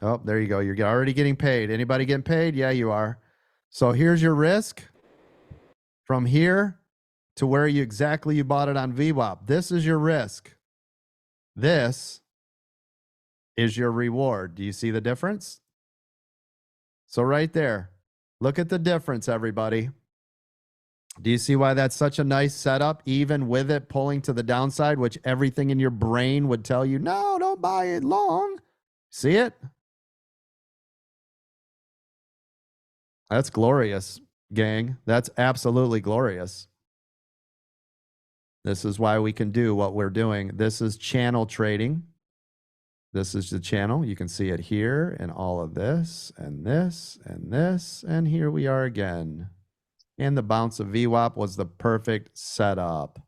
Oh, there you go. You're already getting paid. Anybody getting paid? Yeah, you are. So here's your risk from here to where you bought it on V-WAP. This is your risk. This is your reward. Do you see the difference? So right there, look at the difference, everybody. Do you see why that's such a nice setup, even with it pulling to the downside, which everything in your brain would tell you, no, don't buy it long. See it? That's glorious, gang. That's absolutely glorious. This is why we can do what we're doing. This is channel trading. This is the channel. You can see it here and all of this and this and this. And here we are again. And the bounce of V-WAP was the perfect setup.